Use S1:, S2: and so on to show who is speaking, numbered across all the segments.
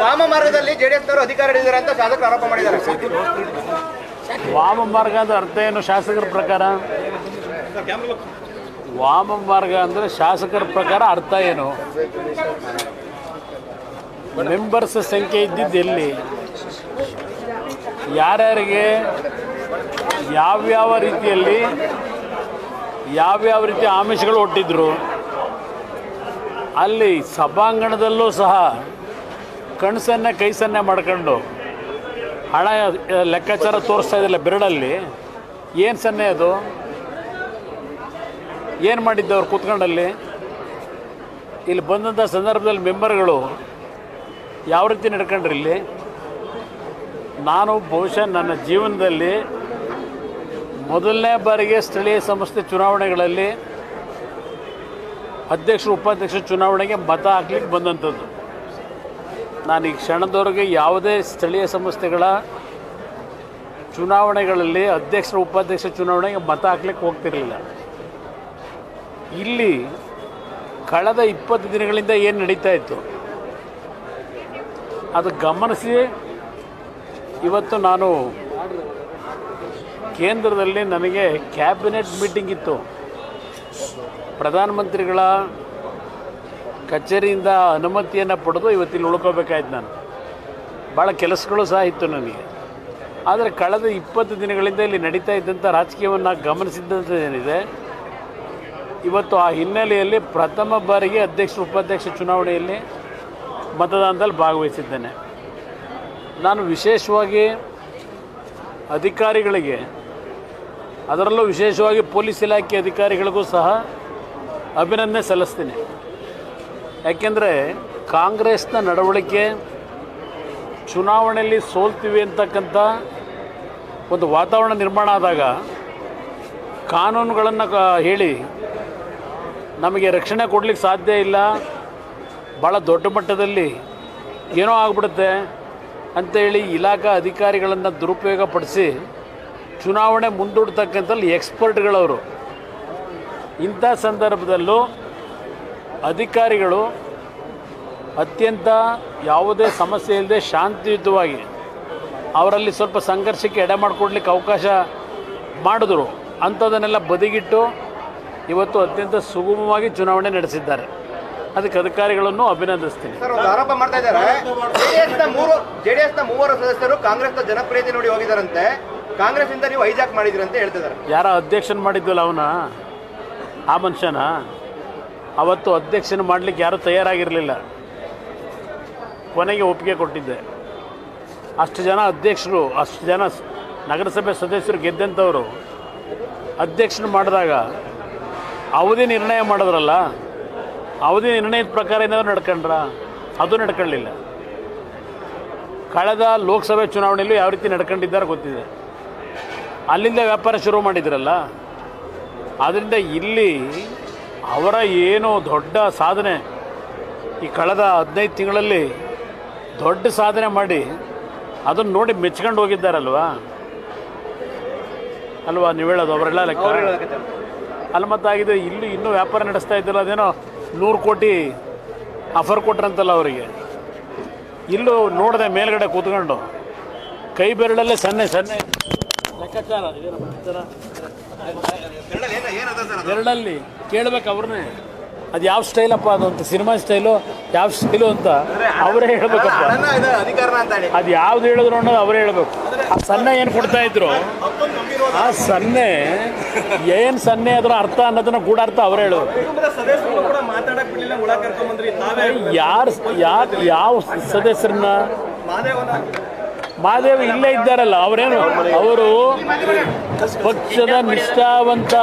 S1: ವಾಮ ಮಾರ್ಗದಲ್ಲಿ ಜೆಡಿಎಸ್ನವರು ಅಧಿಕಾರ ಹಿಡಿದಿದ್ದಾರೆ ಅಂತ ಶಾಸಕರು ಆರೋಪ ಮಾಡಿದ್ದಾರೆ.
S2: ವಾಮ ಮಾರ್ಗ ಅಂದ್ರೆ ಅರ್ಥ ಏನು ಶಾಸಕರ ಪ್ರಕಾರ? ವಾಮ ಮಾರ್ಗ ಅಂದರೆ ಶಾಸಕರ ಪ್ರಕಾರ ಅರ್ಥ ಏನು? ಮೆಂಬರ್ಸ್ ಸಂಖ್ಯೆ ಇದ್ದಿದ್ದು ಎಲ್ಲಿ, ಯಾರ್ಯಾರಿಗೆ ಯಾವ್ಯಾವ ರೀತಿಯಲ್ಲಿ ಯಾವ್ಯಾವ ರೀತಿಯ ಆಮಿಷಗಳು ಒಟ್ಟಿದ್ರು, ಅಲ್ಲಿ ಸಭಾಂಗಣದಲ್ಲೂ ಸಹ ಕಣ್ಸನ್ನೆ ಕೈ ಸನ್ನೆ ಮಾಡ್ಕೊಂಡು ಹಣ ಲೆಕ್ಕಾಚಾರ ತೋರಿಸ್ತಾ ಇದ್ದಿಲ್ಲ ಬೆರಳಲ್ಲಿ. ಏನು ಸನ್ನೆ ಅದು? ಏನು ಮಾಡಿದ್ದವ್ರು ಕೂತ್ಕೊಂಡಲ್ಲಿ? ಇಲ್ಲಿ ಬಂದಂಥ ಸಂದರ್ಭದಲ್ಲಿ ಮೆಂಬರ್ಗಳು ಯಾವ ರೀತಿ ನಡ್ಕೊಂಡ್ರಿ ಇಲ್ಲಿ? ನಾನು ಬಹುಶಃ ನನ್ನ ಜೀವನದಲ್ಲಿ ಮೊದಲನೇ ಬಾರಿಗೆ ಸ್ಥಳೀಯ ಸಂಸ್ಥೆ ಚುನಾವಣೆಗಳಲ್ಲಿ ಅಧ್ಯಕ್ಷರು ಉಪಾಧ್ಯಕ್ಷ ಚುನಾವಣೆಗೆ ಮತ ಹಾಕ್ಲಿಕ್ಕೆ ಬಂದಂಥದ್ದು. ನಾನು ಈ ಕ್ಷಣದವರೆಗೆ ಯಾವುದೇ ಸ್ಥಳೀಯ ಸಂಸ್ಥೆಗಳ ಚುನಾವಣೆಗಳಲ್ಲಿ ಅಧ್ಯಕ್ಷರ ಉಪಾಧ್ಯಕ್ಷ ಚುನಾವಣೆಗೆ ಮತ ಹಾಕ್ಲಿಕ್ಕೆ ಹೋಗ್ತಿರಲಿಲ್ಲ. ಇಲ್ಲಿ ಕಳೆದ 20 ದಿನಗಳಿಂದ ಏನು ನಡೀತಾ ಇತ್ತು ಅದು ಗಮನಿಸಿ ಇವತ್ತು ನಾನು ಕೇಂದ್ರದಲ್ಲಿ ನನಗೆ ಕ್ಯಾಬಿನೆಟ್ ಮೀಟಿಂಗ್ ಇತ್ತು. ಪ್ರಧಾನಮಂತ್ರಿಗಳ ಕಚೇರಿಯಿಂದ ಅನುಮತಿಯನ್ನು ಪಡೆದು ಇವತ್ತಿಲ್ಲಿ ಉಳ್ಕೋಬೇಕಾಯ್ತು. ನಾನು ಭಾಳ ಕೆಲಸಗಳು ಸಹ ಇತ್ತು ನನಗೆ. ಆದರೆ ಕಳೆದ 20 ದಿನಗಳಿಂದ ಇಲ್ಲಿ ನಡೀತಾ ಇದ್ದಂಥ ರಾಜಕೀಯವನ್ನು ಗಮನಿಸಿದ್ದಂಥದ್ದು ಏನಿದೆ, ಇವತ್ತು ಆ ಹಿನ್ನೆಲೆಯಲ್ಲಿ ಪ್ರಥಮ ಬಾರಿಗೆ ಅಧ್ಯಕ್ಷ ಉಪಾಧ್ಯಕ್ಷ ಚುನಾವಣೆಯಲ್ಲಿ ಮತದಾನದಲ್ಲಿ ಭಾಗವಹಿಸಿದ್ದೇನೆ. ನಾನು ವಿಶೇಷವಾಗಿ ಅಧಿಕಾರಿಗಳಿಗೆ, ಅದರಲ್ಲೂ ವಿಶೇಷವಾಗಿ ಪೊಲೀಸ್ ಇಲಾಖೆ ಅಧಿಕಾರಿಗಳಿಗೂ ಸಹ ಅಭಿನಂದನೆ ಸಲ್ಲಿಸ್ತೀನಿ. ಯಾಕೆಂದರೆ ಕಾಂಗ್ರೆಸ್ನ ನಡವಳಿಕೆ ಚುನಾವಣೆಯಲ್ಲಿ ಸೋಲ್ತೀವಿ ಅಂತಕ್ಕಂಥ ಒಂದು ವಾತಾವರಣ ನಿರ್ಮಾಣ ಆದಾಗ ಕಾನೂನುಗಳನ್ನು ಹೇಳಿ ನಮಗೆ ರಕ್ಷಣೆ ಕೊಡಲಿಕ್ಕೆ ಸಾಧ್ಯ ಇಲ್ಲ, ಭಾಳ ದೊಡ್ಡ ಮಟ್ಟದಲ್ಲಿ ಏನೋ ಆಗಿಬಿಡುತ್ತೆ ಅಂಥೇಳಿ ಇಲಾಖಾ ಅಧಿಕಾರಿಗಳನ್ನು ದುರುಪಯೋಗಪಡಿಸಿ ಚುನಾವಣೆ ಮುಂದೂಡ್ತಕ್ಕಂಥಲ್ಲಿ ಎಕ್ಸ್ಪರ್ಟ್ಗಳವರು. ಇಂಥ ಸಂದರ್ಭದಲ್ಲೂ ಅಧಿಕಾರಿಗಳು ಅತ್ಯಂತ ಯಾವುದೇ ಸಮಸ್ಯೆ ಇಲ್ಲದೆ ಶಾಂತಿಯುತವಾಗಿ ಅವರಲ್ಲಿ ಸ್ವಲ್ಪ ಸಂಘರ್ಷಕ್ಕೆ ಎಡೆ ಮಾಡಿಕೊಡ್ಲಿಕ್ಕೆ ಅವಕಾಶ ಮಾಡಿದ್ರು. ಅಂಥದನ್ನೆಲ್ಲ ಬದಿಗಿಟ್ಟು ಇವತ್ತು ಅತ್ಯಂತ ಸುಗಮವಾಗಿ ಚುನಾವಣೆ ನಡೆಸಿದ್ದಾರೆ. ಅದಕ್ಕೆ ಅಧಿಕಾರಿಗಳನ್ನು ಅಭಿನಂದಿಸ್ತೀನಿ.
S1: ಸರ್, ಒಂದು ಆರೋಪ ಮಾಡ್ತಾ ಇದ್ದಾರೆ, ಜೆಡಿಎಸ್ನ 3 ಸದಸ್ಯರು ಕಾಂಗ್ರೆಸ್ನ ಜನಪ್ರಿಯತೆ ನೋಡಿ ಹೋಗಿದ್ದಾರಂತೆ, ಕಾಂಗ್ರೆಸ್ನಿಂದ ನೀವು ಹೈಜಾಕ್ ಮಾಡಿದ್ರಿ ಅಂತ ಹೇಳ್ತಿದ್ದಾರೆ.
S2: ಯಾರ ಅಧ್ಯಕ್ಷನ ಮಾಡಿದ್ವಲ್ಲ ಅವನ, ಆ ಮನುಷ್ಯನ ಅವತ್ತು ಅಧ್ಯಕ್ಷನ ಮಾಡಲಿಕ್ಕೆ ಯಾರೂ ತಯಾರಾಗಿರಲಿಲ್ಲ. ಕೊನೆಗೆ ಒಪ್ಪಿಗೆ ಕೊಟ್ಟಿದ್ದೆ. ಅಷ್ಟು ಜನ ಅಧ್ಯಕ್ಷರು, ಅಷ್ಟು ಜನ ನಗರಸಭೆ ಸದಸ್ಯರು ಗೆದ್ದಂಥವರು ಅಧ್ಯಕ್ಷನ ಮಾಡಿದಾಗ ಅವಧಿ ನಿರ್ಣಯ ಮಾಡಿದ್ರಲ್ಲ, ಅವಧಿ ನಿರ್ಣಯದ ಪ್ರಕಾರ ಏನಾದ್ರು ನಡ್ಕೊಂಡ್ರ? ಅದು ನಡ್ಕೊಳ್ಳಿಲ್ಲ. ಕಳೆದ ಲೋಕಸಭೆ ಚುನಾವಣೆಯಲ್ಲೂ ಯಾವ ರೀತಿ ನಡ್ಕೊಂಡಿದ್ದಾರೆ ಗೊತ್ತಿದೆ. ಅಲ್ಲಿಂದ ವ್ಯಾಪಾರ ಶುರು ಮಾಡಿದ್ರಲ್ಲ. ಆದ್ದರಿಂದ ಇಲ್ಲಿ ಅವರ ಏನು ದೊಡ್ಡ ಸಾಧನೆ, ಈ ಕಳೆದ 15 ತಿಂಗಳಲ್ಲಿ ದೊಡ್ಡ ಸಾಧನೆ ಮಾಡಿ ಅದನ್ನು ನೋಡಿ ಮೆಚ್ಕೊಂಡು ಹೋಗಿದ್ದಾರಲ್ವಾ ಅಲ್ವಾ? ನೀವು ಹೇಳೋದು ಅವರೆಲ್ಲ ಲೆಕ್ಕ ಅಲ್ಲಿ ಮತ್ತಾಗಿದೆ. ಇಲ್ಲಿ ಇನ್ನೂ ವ್ಯಾಪಾರ ನಡೆಸ್ತಾ ಇದ್ದಿಲ್ಲ. ಅದೇನೋ 100 ಕೋಟಿ ಆಫರ್ ಕೊಟ್ರಂತಲ್ಲ ಅವರಿಗೆ. ಇಲ್ಲೂ ನೋಡಿದೆ ಮೇಲ್ಗಡೆ ಕೂತ್ಕೊಂಡು ಕೈ ಬೆರಳಲ್ಲೇ ಸನ್ನೆ ಸನ್ನೆ ಲೆಕ್ಕಾಚಾರ ಬೆರಳಲ್ಲಿ ಕೇಳಬೇಕು ಅವ್ರನ್ನೇ. ಅದು ಯಾವ ಸ್ಟೈಲಪ್ಪ ಅದು ಅಂತ, ಸಿನಿಮಾ ಸ್ಟೈಲು ಯಾವ ಸ್ಟೈಲು ಅಂತ ಅವರೇ ಹೇಳ್ಬೇಕಪ್ಪ. ಅದು ಯಾವ್ದು ಹೇಳಿದ್ರು ಅನ್ನೋದು ಅವರೇ ಹೇಳ್ಬೇಕು. ಆ ಸನ್ನೆ ಏನು ಕೊಡ್ತಾ ಇದ್ರು, ಆ ಸನ್ನೆ ಏನು ಸನ್ನೆ ಅದರ ಅರ್ಥ ಅನ್ನೋದನ್ನ ಗೂಢಾರ್ಥ ಅವರೇ ಹೇಳಬೇಕು. ಯಾವ ಸದಸ್ಯರನ್ನ? ಮಹಾದೇವ್ ಇಲ್ಲೇ ಇದ್ದಾರಲ್ಲ, ಅವರೇನು ಅವರು ಪಕ್ಷದ ನಿಷ್ಠಾವಂತ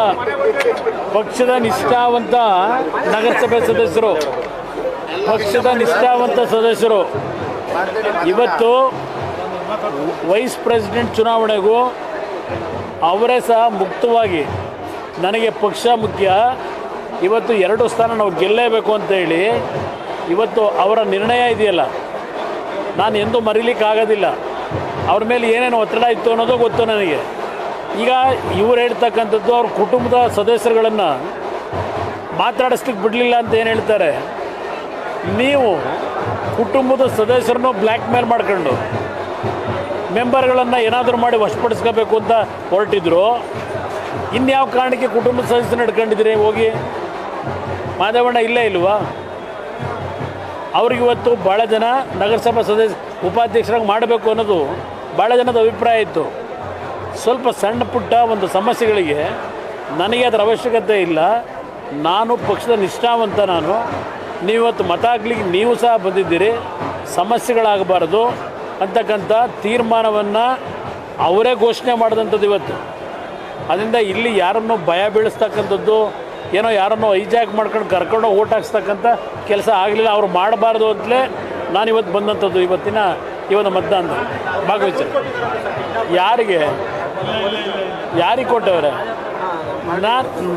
S2: ನಗರಸಭೆ ಸದಸ್ಯರು, ಪಕ್ಷದ ನಿಷ್ಠಾವಂತ ಸದಸ್ಯರು. ಇವತ್ತು ವೈಸ್ ಪ್ರೆಸಿಡೆಂಟ್ ಚುನಾವಣೆಗೂ ಅವರೇ ಸಹ ಮುಕ್ತವಾಗಿ ನನಗೆ ಪಕ್ಷ ಮುಖ್ಯ, ಇವತ್ತು 2 ಸ್ಥಾನ ನಾವು ಗೆಲ್ಲೇಬೇಕು ಅಂತೇಳಿ ಇವತ್ತು ಅವರ ನಿರ್ಣಯ ಇದೆಯಲ್ಲ, ನಾನು ಎಂದೂ ಮರೀಲಿಕ್ಕಾಗೋದಿಲ್ಲ. ಅವ್ರ ಮೇಲೆ ಏನೇನು ಒತ್ತಡ ಇತ್ತು ಅನ್ನೋದು ಗೊತ್ತು ನನಗೆ. ಈಗ ಇವ್ರು ಹೇಳ್ತಕ್ಕಂಥದ್ದು ಅವ್ರ ಕುಟುಂಬದ ಸದಸ್ಯರುಗಳನ್ನು ಮಾತಾಡಿಸ್ಲಿಕ್ಕೆ ಬಿಡಲಿಲ್ಲ ಅಂತ ಏನು ಹೇಳ್ತಾರೆ. ನೀವು ಕುಟುಂಬದ ಸದಸ್ಯರನ್ನು ಬ್ಲ್ಯಾಕ್ ಮೇಲ್ ಮಾಡ್ಕೊಂಡು ಮೆಂಬರ್ಗಳನ್ನು ಏನಾದರೂ ಮಾಡಿ ವಶಪಡಿಸ್ಕೋಬೇಕು ಅಂತ ಹೊರಟಿದ್ರು. ಇನ್ಯಾವ ಕಾರಣಕ್ಕೆ ಕುಟುಂಬದ ಸದಸ್ಯರನ್ನ ಹಿಡ್ಕೊಂಡಿದ್ದೀರಿ? ಹೋಗಿ ಮಾದೇವಣ್ಣ ಇಲ್ಲೇ ಇಲ್ವಾ? ಅವ್ರಿಗಿವತ್ತು ಭಾಳ ಜನ ನಗರಸಭಾ ಉಪಾಧ್ಯಕ್ಷರಾಗಿ ಮಾಡಬೇಕು ಅನ್ನೋದು ಭಾಳ ಜನದ ಅಭಿಪ್ರಾಯ ಇತ್ತು. ಸ್ವಲ್ಪ ಸಣ್ಣ ಪುಟ್ಟ ಒಂದು ಸಮಸ್ಯೆಗಳಿಗೆ ನನಗೆ ಅದರ ಅವಶ್ಯಕತೆ ಇಲ್ಲ, ನಾನು ಪಕ್ಷದ ನಿಷ್ಠಾವಂತ, ನೀವತ್ತು ಮತ ಹಾಕ್ಲಿಕ್ಕೆ ನೀವು ಸಹ ಬಂದಿದ್ದೀರಿ, ಸಮಸ್ಯೆಗಳಾಗಬಾರ್ದು ಅಂತಕ್ಕಂಥ ತೀರ್ಮಾನವನ್ನು ಅವರೇ ಘೋಷಣೆ ಮಾಡಿದಂಥದ್ದು ಇವತ್ತು. ಅದರಿಂದ ಇಲ್ಲಿ ಯಾರನ್ನು ಭಯ ಬೀಳಿಸ್ತಕ್ಕಂಥದ್ದು, ಏನೋ ಯಾರನ್ನೋ ಹೈಜಾಕ್ ಮಾಡ್ಕೊಂಡು ಕರ್ಕೊಂಡು ಓಟ್ ಹಾಕ್ಸ್ತಕ್ಕಂಥ ಕೆಲಸ ಆಗಲಿಲ್ಲ. ಅವ್ರು ಮಾಡಬಾರ್ದು ಅಂತಲೇ ನಾನಿವತ್ತು ಬಂದಂಥದ್ದು ಇವತ್ತಿನ ಈ ಒಂದು ಮತದಾನ ಭಾಗವಹಿಸ. ಯಾರಿಗೆ ಕೊಟ್ಟವ್ರೆ?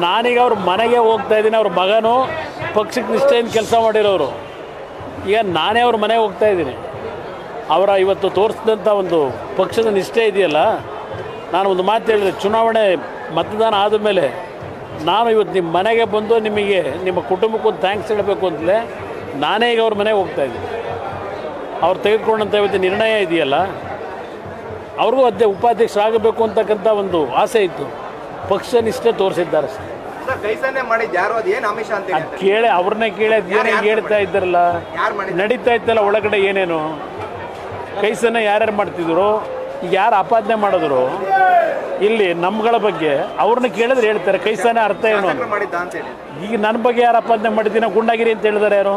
S2: ನಾನೀಗ ಅವ್ರ ಮನೆಗೆ ಹೋಗ್ತಾ ಇದ್ದೀನಿ. ಅವ್ರ ಮಗನೂ ಪಕ್ಷಕ್ಕೆ ನಿಷ್ಠೆಯಿಂದ ಕೆಲಸ ಮಾಡಿರೋರು. ಈಗ ನಾನೇ ಅವ್ರ ಮನೆಗೆ ಹೋಗ್ತಾ ಇದ್ದೀನಿ. ಅವರ ಇವತ್ತು ತೋರಿಸಿದಂಥ ಒಂದು ಪಕ್ಷದ ನಿಷ್ಠೆ ಇದೆಯಲ್ಲ, ನಾನು ಒಂದು ಮಾತು ಹೇಳಿದೆ, ಚುನಾವಣೆ ಮತದಾನ ಆದಮೇಲೆ ನಾನು ಇವತ್ತು ನಿಮ್ಮ ಮನೆಗೆ ಬಂದು ನಿಮಗೆ ನಿಮ್ಮ ಕುಟುಂಬಕ್ಕೊಂದು ಥ್ಯಾಂಕ್ಸ್ ಹೇಳಬೇಕು ಅಂತಲೇ ನಾನೇ ಈಗ ಅವ್ರ ಮನೆಗೆ ಹೋಗ್ತಾ ಇದ್ದೀನಿ. ಅವ್ರು ತೆಗೆದುಕೊಂಡಂಥ ಇವತ್ತು ನಿರ್ಣಯ ಇದೆಯಲ್ಲ, ಅವ್ರಿಗೂ ಉಪಾಧ್ಯಕ್ಷರಾಗಬೇಕು ಅಂತಕ್ಕಂಥ ಒಂದು ಆಸೆ ಇತ್ತು. ಪಕ್ಷ ನಿಷ್ಠೆ ತೋರಿಸಿದ್ದಾರೆ ಸರ್. ಕೇಳಿ ಅವ್ರನ್ನೇ ಕೇಳಿ ಏನೇನು ಹೇಳ್ತಾ ಇದ್ದಾರಲ್ಲ, ನಡೀತಾ ಇತ್ತಲ್ಲ ಒಳಗಡೆ ಏನೇನು ಕೈಸನ್ನ ಯಾರ್ಯಾರು ಮಾಡ್ತಿದ್ರು, ಈಗ ಯಾರು ಆಪಾದನೆ ಮಾಡಿದ್ರು ಇಲ್ಲಿ ನಮ್ಗಳ ಬಗ್ಗೆ ಅವ್ರನ್ನ ಕೇಳಿದ್ರೆ ಹೇಳ್ತಾರೆ ಕೈಸನ ಅರ್ಥ ಏನು. ಈಗ ನನ್ನ ಬಗ್ಗೆ ಯಾರು ಆಪಾದನೆ ಮಾಡಿದ್ದೀನಿ, ಗೂಂಡಾಗಿರಿ ಅಂತ ಹೇಳಿದಾರೆ ಯಾರು?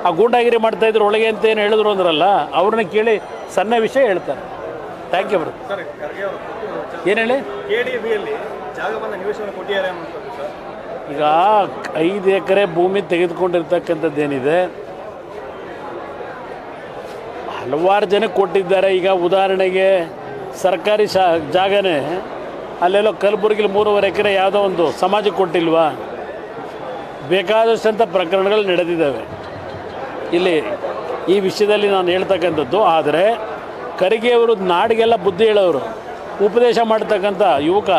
S2: ಆ ಗೂಂಡಾಗಿರಿ ಮಾಡ್ತಾಯಿದ್ರು ಒಳಗೆ ಅಂತ ಏನು ಹೇಳಿದ್ರು ಅಂದ್ರಲ್ಲ, ಅವ್ರನ್ನ ಕೇಳಿ ಸಣ್ಣ ವಿಷಯ ಹೇಳ್ತಾರೆ. ಥ್ಯಾಂಕ್ ಯು ಬರುತ್ತೆ. ಏನು ಹೇಳಿ? ಈಗ 5 ಎಕರೆ ಭೂಮಿ ತೆಗೆದುಕೊಂಡಿರ್ತಕ್ಕಂಥದ್ದೇನಿದೆ, ಹಲವಾರು ಜನಕ್ಕೆ ಕೊಟ್ಟಿದ್ದಾರೆ. ಈಗ ಉದಾಹರಣೆಗೆ ಸರ್ಕಾರಿ ಜಾಗನೇ ಅಲ್ಲೆಲ್ಲೋ ಕಲಬುರಗಿಲಿ 3.5 ಎಕರೆ ಯಾವುದೋ ಒಂದು ಸಮಾಜಕ್ಕೆ ಕೊಟ್ಟಿಲ್ವಾ? ಬೇಕಾದಷ್ಟಂಥ ಪ್ರಕರಣಗಳು ನಡೆದಿದ್ದಾವೆ. ಇಲ್ಲಿ ಈ ವಿಷಯದಲ್ಲಿ ನಾನು ಹೇಳ್ತಕ್ಕಂಥದ್ದು, ಆದರೆ ಖರ್ಗೆ ಅವರು ನಾಡಿಗೆಲ್ಲ ಬುದ್ಧಿ ಹೇಳೋರು, ಉಪದೇಶ ಮಾಡ್ತಕ್ಕಂಥ ಯುವಕ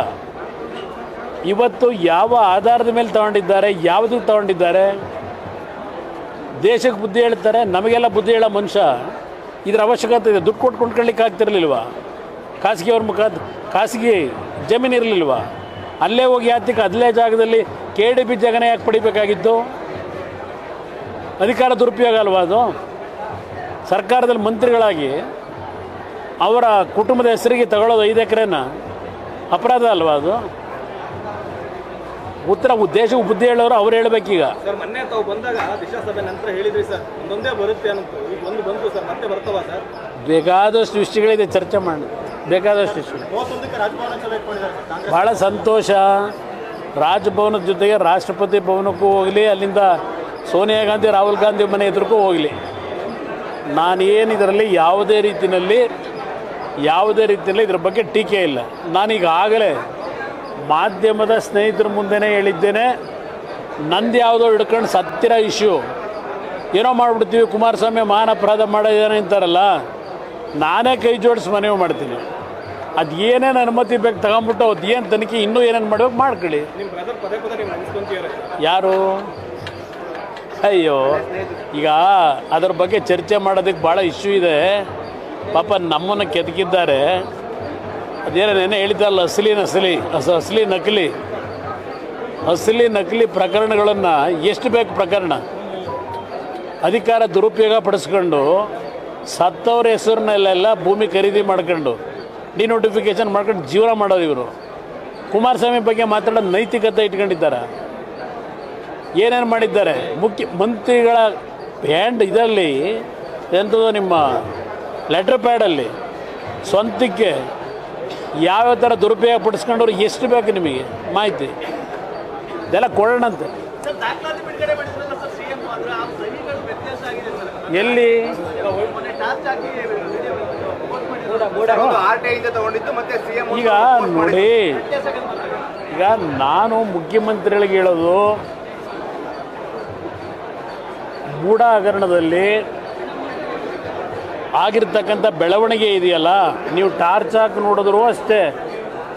S2: ಇವತ್ತು ಯಾವ ಆಧಾರದ ಮೇಲೆ ತಗೊಂಡಿದ್ದಾರೆ, ಯಾವುದಕ್ಕೆ ತಗೊಂಡಿದ್ದಾರೆ? ದೇಶಕ್ಕೆ ಬುದ್ಧಿ ಹೇಳ್ತಾರೆ, ನಮಗೆಲ್ಲ ಬುದ್ಧಿ ಹೇಳೋ ಮನುಷ್ಯ ಇದರ ಅವಶ್ಯಕತೆ ಇದೆ. ದುಡ್ಡು ಕೊಟ್ಟು ಕೊಂಡ್ಕೊಳ್ಳಿಕ್ಕೆ ಆಗ್ತಿರಲಿಲ್ವಾ? ಖಾಸಗಿ ಜಮೀನು ಇರಲಿಲ್ವಾ? ಅಲ್ಲೇ ಹೋಗಿ ಯಾತಿಗೆ ಅಲ್ಲೇ ಜಾಗದಲ್ಲಿ KDP ಜಾಗನೇ ಯಾಕೆ ಪಡಿಬೇಕಾಗಿತ್ತು? ಅಧಿಕಾರ ದುರುಪಯೋಗ ಅಲ್ವಾ ಅದು? ಸರ್ಕಾರದಲ್ಲಿ ಮಂತ್ರಿಗಳಾಗಿ ಅವರ ಕುಟುಂಬದ ಹೆಸರಿಗೆ ತಗೊಳ್ಳೋದು 5 ಎಕರೆನ ಅಪರಾಧ ಅಲ್ವಾ ಅದು? ಉತ್ತರ ದೇಶಕ್ಕೆ ಬುದ್ಧಿ ಹೇಳೋರು ಅವ್ರು ಹೇಳ್ಬೇಕೀಗ.
S3: ಸರ್, ಮೊನ್ನೆ ತಾವು ಬಂದಾಗ ದಿಶಾ ಸಭೆ ನಂತರ ಹೇಳಿದ್ರಿ ಸರ್, ಒಂದೊಂದೇ ಬರುತ್ತೆ ಅಂತ. ಈಗ ಒಂದು ಬಂತು ಸರ್, ಮತ್ತೆ ಬರ್ತವಾ ಸರ್?
S2: ಬೇಕಾದಷ್ಟು ವಿಷಯಗಳಿದೆ, ಚರ್ಚೆ ಮಾಡಿ. ಬೇಕಾದಷ್ಟು ವಿಷಯ.
S3: 31ಕ್ಕೆ ರಾಜಭವನ ಸಭೆ ಇಟ್ಕೊಂಡಿದ್ದಾರೆ.
S2: ಭಾಳ ಸಂತೋಷ. ರಾಜಭವನದ ಜೊತೆಗೆ ರಾಷ್ಟ್ರಪತಿ ಭವನಕ್ಕೂ ಹೋಗಲಿ, ಅಲ್ಲಿಂದ ಸೋನಿಯಾ ಗಾಂಧಿ ರಾಹುಲ್ ಗಾಂಧಿ ಮನೆ ಎದುರಿಗೂ ಹೋಗಲಿ. ನಾನೇನು ಇದರಲ್ಲಿ ಯಾವುದೇ ರೀತಿಯಲ್ಲಿ ಇದ್ರ ಬಗ್ಗೆ ಟೀಕೆ ಇಲ್ಲ. ನಾನೀಗಾಗಲೇ ಮಾಧ್ಯಮದ ಸ್ನೇಹಿತರ ಮುಂದೆನೇ ಹೇಳಿದ್ದೇನೆ, ನಂದು ಯಾವುದೋ ಹಿಡ್ಕೊಂಡು ಸತ್ತಿರ ಇಶ್ಯೂ ಏನೋ ಮಾಡಿಬಿಡ್ತೀವಿ, ಕುಮಾರಸ್ವಾಮಿ ಮಹಾನ್ ಅಪರಾಧ ಮಾಡಿದ್ದಾನೆ ಅಂತಾರಲ್ಲ, ನಾನೇ ಕೈ ಜೋಡಿಸಿ ಮನವಿ ಮಾಡ್ತೀನಿ. ಅದು ಏನೇನು ಅನುಮತಿ ಬೇಕು ತಗೊಂಬಿಟ್ಟು ಅದು ಏನು ತನಿಖೆ ಇನ್ನೂ ಏನೇನು ಮಾಡ್ಬೇಕು ಮಾಡ್ಕೊಳ್ಳಿ. ಯಾರು? ಅಯ್ಯೋ, ಈಗ ಅದರ ಬಗ್ಗೆ ಚರ್ಚೆ ಮಾಡೋದಕ್ಕೆ ಭಾಳ ಇಶ್ಯೂ ಇದೆ. ಪಾಪ ನಮ್ಮನ್ನು ಕೆದಕಿದ್ದಾರೆ. ಅದೇನೇನೇ ಹೇಳಿದ್ದಲ್ಲ, ಅಸಲಿ ನಕಲಿ ಪ್ರಕರಣಗಳನ್ನು ಎಷ್ಟು ಬೇಕು ಪ್ರಕರಣ, ಅಧಿಕಾರ ದುರುಪಯೋಗ ಪಡಿಸ್ಕೊಂಡು ಸತ್ತವ್ರ ಹೆಸರಿನಲ್ಲೆಲ್ಲ ಭೂಮಿ ಖರೀದಿ ಮಾಡ್ಕೊಂಡು ಡಿನೋಟಿಫಿಕೇಷನ್ ಮಾಡ್ಕೊಂಡು ಜೀವನ ಮಾಡೋರು ಇವರು. ಕುಮಾರಸ್ವಾಮಿ ಬಗ್ಗೆ ಮಾತಾಡೋದು ನೈತಿಕತೆ ಇಟ್ಕೊಂಡಿದ್ದಾರೆ. ಏನೇನು ಮಾಡಿದ್ದಾರೆ? ಮುಖ್ಯಮಂತ್ರಿಗಳ ಹ್ಯಾಂಡ್ ಇದರಲ್ಲಿ ಎಂಥದ್ದು ನಿಮ್ಮ ಲೆಟ್ರ್ ಪ್ಯಾಡಲ್ಲಿ ಸ್ವಂತಕ್ಕೆ ಯಾವ್ಯಾವ ಥರ ದುರುಪಯೋಗ ಪಡಿಸ್ಕೊಂಡವ್ರು ಎಷ್ಟು ಬೇಕು ನಿಮಗೆ ಮಾಹಿತಿ ಇದೆಲ್ಲ ಕೊಡೋಣಂತೆ. ಎಲ್ಲಿ ಈಗ ನೋಡಿ, ಈಗ ನಾನು ಮುಖ್ಯಮಂತ್ರಿಗಳಿಗೆ ಹೇಳೋದು, ಮೂಢ ಹಗರಣದಲ್ಲಿ ಆಗಿರ್ತಕ್ಕಂಥ ಬೆಳವಣಿಗೆ ಇದೆಯಲ್ಲ, ನೀವು ಟಾರ್ಚ್ ಹಾಕಿ ನೋಡಿದ್ರು ಅಷ್ಟೇ,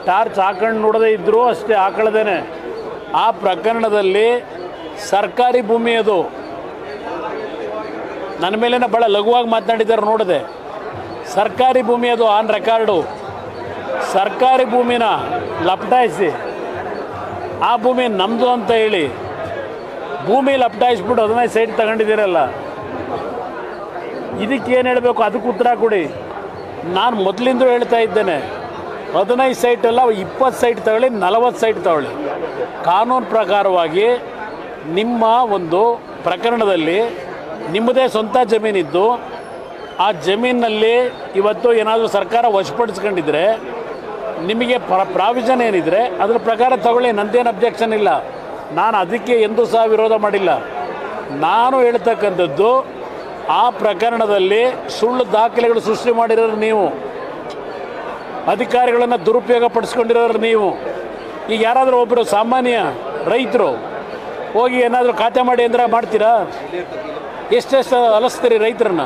S2: ಟಾರ್ಚ್ ಹಾಕೊಂಡು ನೋಡದೇ ಇದ್ದರೂ ಅಷ್ಟೇ, ಹಾಕೊಳ್ಳದೇನೆ ಆ ಪ್ರಕರಣದಲ್ಲಿ ಸರ್ಕಾರಿ ಭೂಮಿ ಅದು ನನ್ನ ಮೇಲೇನ ಭಾಳ ಲಘುವಾಗಿ ಮಾತನಾಡಿದ್ದಾರೆ ನೋಡಿದೆ. ಸರ್ಕಾರಿ ಭೂಮಿ ಅದು ಆನ್ ರೆಕಾರ್ಡು. ಸರ್ಕಾರಿ ಭೂಮಿನ ಲಪಟಾಯಿಸಿ ಆ ಭೂಮಿ ನಮ್ಮದು ಅಂತ ಹೇಳಿ ಭೂಮಿ ಲಪಟಾಯಿಸ್ಬಿಟ್ಟು 15 ಸೈಟ್ ತಗೊಂಡಿದ್ದೀರಲ್ಲ, ಇದಕ್ಕೇನು ಹೇಳಬೇಕು? ಅದಕ್ಕೆ ಉತ್ತರ ಕೊಡಿ. ನಾನು ಮೊದಲಿಂದ ಹೇಳ್ತಾ ಇದ್ದೇನೆ, 15 ಸೈಟ್ ಅಲ್ಲ, 20 ಸೈಟ್ ತಗೊಳ್ಳಿ, 40 ಸೈಟ್ ತಗೊಳ್ಳಿ. ಕಾನೂನು ಪ್ರಕಾರವಾಗಿ ನಿಮ್ಮ ಒಂದು ಪ್ರಕರಣದಲ್ಲಿ ನಿಮ್ಮದೇ ಸ್ವಂತ ಜಮೀನಿದ್ದು ಆ ಜಮೀನಿನಲ್ಲಿ ಇವತ್ತು ಏನಾದರೂ ಸರ್ಕಾರ ವಶಪಡಿಸ್ಕೊಂಡಿದ್ರೆ ನಿಮಗೆ ಪ್ರಾವಿಷನ್ ಏನಿದ್ರೆ ಅದರ ಪ್ರಕಾರ ತಗೊಳ್ಳಿ, ನಂದೇನು ಅಬ್ಜೆಕ್ಷನ್ ಇಲ್ಲ. ನಾನು ಅದಕ್ಕೆ ಎಂದೂ ಸಹ ವಿರೋಧ ಮಾಡಿಲ್ಲ. ನಾನು ಹೇಳ್ತಕ್ಕಂಥದ್ದು ಆ ಪ್ರಕರಣದಲ್ಲಿ ಸುಳ್ಳು ದಾಖಲೆಗಳು ಸೃಷ್ಟಿ ಮಾಡಿರೋರು ನೀವು, ಅಧಿಕಾರಿಗಳನ್ನು ದುರುಪಯೋಗ ಪಡಿಸ್ಕೊಂಡಿರೋರು ನೀವು. ಈಗ ಯಾರಾದರೂ ಒಬ್ಬರು ಸಾಮಾನ್ಯ ರೈತರು ಹೋಗಿ ಏನಾದರೂ ಖಾತೆ ಮಾಡಿ ಅಂದರೆ ಮಾಡ್ತೀರಾ? ಎಷ್ಟೆಷ್ಟು ಅಲಸ್ತೀರಿ ರೈತರನ್ನ?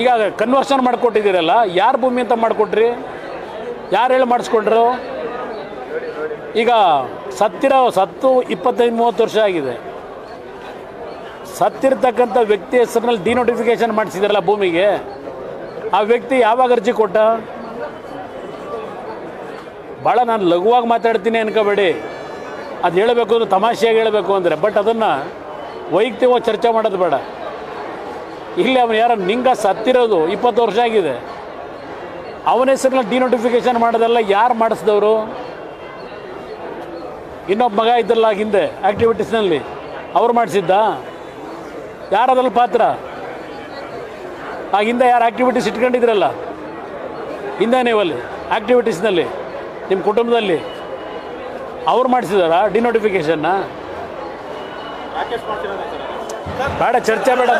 S2: ಈಗ ಕನ್ವರ್ಷನ್ ಮಾಡಿಕೊಟ್ಟಿದ್ದೀರಲ್ಲ, ಯಾರು ಭೂಮಿ ಅಂತ ಮಾಡಿಕೊಟ್ರಿ? ಯಾರು ಹೇಳಿ ಮಾಡಿಸ್ಕೊಂಡ್ರು? ಈಗ ಸತ್ತು 25-30 ವರ್ಷ ಆಗಿದೆ. ಸತ್ತಿರ್ತಕ್ಕಂಥ ವ್ಯಕ್ತಿ ಹೆಸರಿನಲ್ಲಿ ಡಿನೋಟಿಫಿಕೇಶನ್ ಮಾಡಿಸಿದ್ರಲ್ಲ ಭೂಮಿಗೆ, ಆ ವ್ಯಕ್ತಿ ಯಾವಾಗ ಅರ್ಜಿ ಕೊಟ್ಟ? ಭಾಳ ನಾನು ಲಘುವಾಗಿ ಮಾತಾಡ್ತೀನಿ ಅನ್ಕೋಬೇಡಿ. ಅದು ಹೇಳಬೇಕು ಅಂದರೆ ತಮಾಷೆಯಾಗಿ ಹೇಳಬೇಕು ಅಂದರೆ, ಬಟ್ ಅದನ್ನು ವೈಯಕ್ತಿಕವಾಗಿ ಚರ್ಚೆ ಮಾಡೋದು ಬೇಡ. ಇಲ್ಲಿ ಅವನು ಯಾರೋ ನಿಂಗ ಸತ್ತಿರೋದು 20 ವರ್ಷ ಆಗಿದೆ, ಅವನ ಹೆಸರಿನಲ್ಲಿ ಡಿನೋಟಿಫಿಕೇಶನ್ ಮಾಡೋದೆಲ್ಲ ಯಾರು ಮಾಡಿಸಿದವರು? ಇನ್ನೊಬ್ಬ ಮಗ ಇದ್ದಲ್ಲ ಹಿಂದೆ ಆ್ಯಕ್ಟಿವಿಟೀಸ್ನಲ್ಲಿ, ಅವ್ರು ಮಾಡಿಸಿದ್ದ? ಯಾರದ್ರಲ್ಲಿ ಪಾತ್ರ? ಹಿಂದೆ ಯಾರು ಆ್ಯಕ್ಟಿವಿಟೀಸ್ ಇಟ್ಕೊಂಡಿದ್ರಲ್ಲ ಹಿಂದೆ ನೀವಲ್ಲಿ ಆ್ಯಕ್ಟಿವಿಟೀಸ್ನಲ್ಲಿ ನಿಮ್ಮ ಕುಟುಂಬದಲ್ಲಿ, ಅವ್ರು ಮಾಡಿಸಿದಾರ ಡಿನೋಟಿಫಿಕೇಶನ್ನ? ಬೇಡ ಚರ್ಚೆ ಬೇಡ.